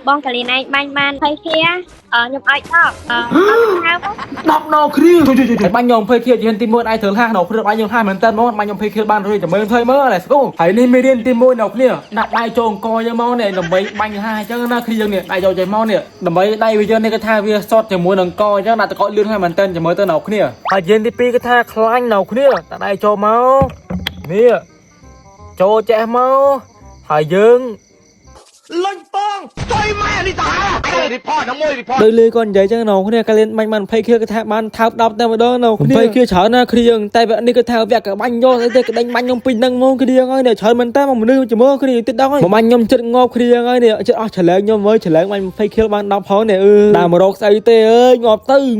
bong cái này ban thấy kia nhung ai đó đọc nào kia thôi ban nhom phê kia chỉ tin môn ai thường ha nào không ban nhom hai mình tên món ban nhom phê kia ban rồi chỉ mới thấy mơ này cô hãy nên mới điên tin môn nào kia đặt đại trộn coi cho món này là mấy ban hai chứ nó khi dân này đại trộn chạy món này là mấy đây bây giờ này cái tha vi sót chỉ muốn đừng coi chứ là có lương hai mình tên chỉ mới tên nào kia hãy dân thì pi cái tha khăn nào kia tại đại trộn máu nè trộn chạy máu hãy dân lôi bong tôi mẹ đi tả điพ่อน้ำมวยดิพ่อ đời lê con giấy cho nó kia cái lên mạnh phê kia cái tháp ban tháp đập tay vào đó nào phê kia chở na khi dừng tay vậy đi cái tháp vẹt cả banh vô cái đánh banh nhông pin nâng mông cái điên ơi để chở mình tay mà mình đưa chỉ mơ cái gì tít đó mà banh nhông chết ngộp cái điên ơi để chết trở lại nhông với trở lại mạnh phê kia ban đập pháo này đào mà đọc say tê ơi ngọt tư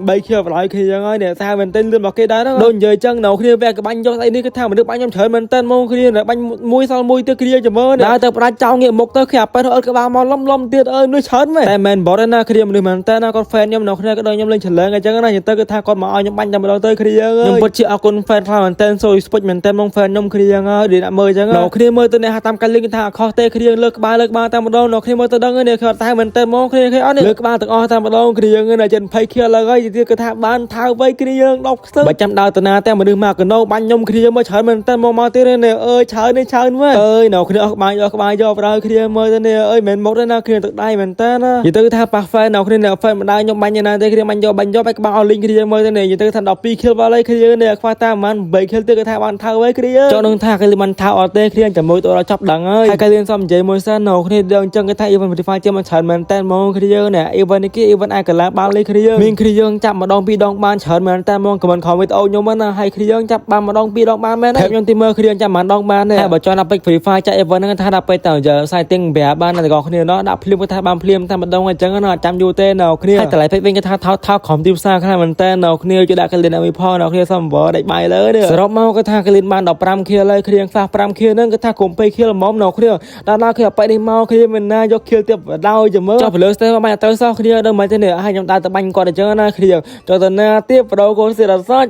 bây kia phải khi dừng ơi để sao mình tên lên vào cái đá đó đồn giấy chân nào kia vẹt cả banh vô tay đi cái tháp mình đưa banh nhông chở mình tên mông cái điên để banh mũi sau mũi tiêu cái điên chỉ mơ này từ ra trao nghiệm một tơ khẹpไปเถอะก็บ้ามอล้มๆទៀតเอ้ยนู่นเฉินมั้ยแต่แม่นบ่ได้นะเคลียร์มันมันแต่นะก็แฟนยมเนาะเคลียร์ก็โดนยมเล่นเฉลยไงจังนะอย่างเตอก็ถ้าก่อนมาเอายมบันจำบ่ได้เคลียร์เอ้ยยมบ่สิเอาคนแฟนคลับมันเต้นโซสปอร์ตมันเต้นมองแฟนยมเคลียร์เอ้ยเดี๋ยวมื้อจังเนาะเคลียร์มื้อตัวนี้หาตามกันลิงถ้าขอเตะเคลียร์เลิกบ้าแต่บ่โดนเนาะเคลียร์มื้อตัวดังเนี่ยคือถ้ามันเต้นมองเคลียร์เอาเนี่ยเลิกบ้าទាំងអស់តែម្ដងเคลีយร์ហ្នឹងจนភ័យเคลีយร์ឡើយទៀតក៏ថាបានថៅໄວเคลีយร์ដកស្ទើបើចាំដើរតាណាតែមនុស្សមកកណោបាញ់ខ្ញុំเคลีយร์មើលច្រើនមែនតែមកទៀតនេះអើយច្រើននេះច្រើនវិញអើយនៅគ្នាអស់ក្បាលយកប្រើเคลียร์មើលទៅនេះអើយមិនមកទេណាเคลียร์ទឹកដៃមែនតើណានិយាយទៅថាប៉ះហ្វេននៅគ្នាអ្នកហ្វេនម្ដាយខ្ញុំបាញ់យ៉ាងណាទេគ្នាបាញ់យកបែកក្បាលឲ្យលីងគ្នាមើលទៅនេះនិយាយទៅថា12 kill បាល់ហើយគ្នានេះខ្វះតែប្រហែល8 kill ទៀតគេថាបានថៅហើយគ្នាចង់នឹងថាគេបានថៅអត់ទេគ្នាជាមួយទៅដល់ចាប់ដឹងហើយហើយគេរៀនសំនិយាយមួយសិននៅគ្នាដឹងអញ្ចឹងគេថា even modify ជាមិនច្រើនមែនតើមកគ្នានេះ even នេះគេ even អាចកលាបាល់លេគ្នាមានគ្នាយើងចាប់ម្ដងពីរដងបានច្រើនមែនតើមកខមមិនខំវីដេអូខ្ញុំហ្នឹងណាហើយគ្នាយើងចាប់បានម្ដងពីរដងបានមែនខ្ញុំទីមើលគ្នាចាប់ម្ដងបានទេហើយបើចង់ដល់ពេក free fire ចាក់ even ហ្នឹងថាដល់ពេកតើយក setting ប្រាប់បានតែបងគ្នាណោះដាក់ភ្លាមគេថាបានភ្លាមតែម្ដងអញ្ចឹងណាចាំយូរទេនៅគ្នាហើយតម្លៃពេកវិញគេថាថោកខំទីផ្សារខ្លះមែនតើនៅគ្នាជួយដាក់កលិនឲ្យផងនៅគ្នាសំបដាច់បាយលើនេះសរុបមកគេថាកលិនបាន15 kill ហើយគ្នាខ្លះ5 kill ហ្នឹងគេថាគុំពេក kill ហ្មងនៅគ្នាដល់គ្នាបែកនេះមកគ្នាមិនណាយក kill ទៀតដល់ចាំមើលចុះ blur stay មកទៅសោះគ្នាដល់មិនទេនេះឲ្យខ្ញុំដើរទៅបាញ់គាត់អញ្ចឹងណាគ្នាចុះទៅណាទៀតបដោកូនសិរសាច់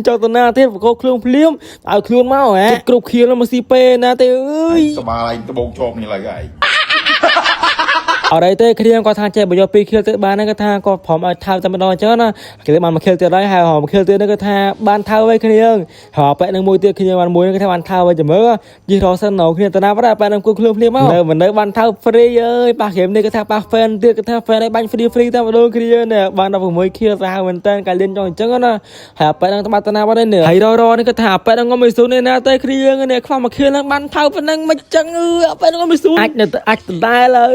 ចុះទៅណាទៀតបកោខ្លួនភ្លាមឲ្យខ្លួនមកហ៎គ្រប់ kill មកស៊ីពេណាទេអើយក្បាលឯងដបងជាប់នេះឡើយឯងអរ៉ៃទេគ្នាគាត់ថាចេះបើយក2 kill ទៅបានហ្នឹងគាត់ថាគាត់ព្រមឲ្យថៅតែម្ដងអញ្ចឹងណាគេបានមក kill ទៀតហើយហើយមក kill ទៀតហ្នឹងគាត់ថាបានថៅហើយគ្នាហើយប៉ែនឹងមួយទៀតគ្នាបានមួយហ្នឹងគាត់ថាបានថៅហើយចាំមើលយីរកសិននៅគ្នាតាណាប៉ែប៉ែនឹងគូខ្លួនភ្លាមមកនៅបានថៅ free អើយប៉ះហ្គេមនេះគាត់ថាប៉ះ fan ទៀតគាត់ថា fan ឲ្យបាញ់ free តែម្ដងគ្នានេះបាន16 kill សាហាវមែនតើកាលៀនចង់អញ្ចឹងណាហើយប៉ែនឹងត្បាត់តាណាបាត់នេះហើយរនេះគាត់ថាប៉ែនឹងងំមិនស៊ូនេះណាតែគ្នានេះខ្វះមក kill ហ្នឹងបានថៅប៉ុណ្ណឹងមិនចឹងប៉ែនឹងងំមិនស៊ូអាចដដែលហើយ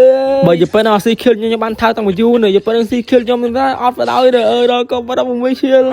បើពេលអត់ស៊ី kill ខ្ញុំបានថៅតាំងពីយូរនេះពេលស៊ី kill ខ្ញុំមិនដែរអត់បដ ாய் ទេអើដល់ក៏បាត់16 kill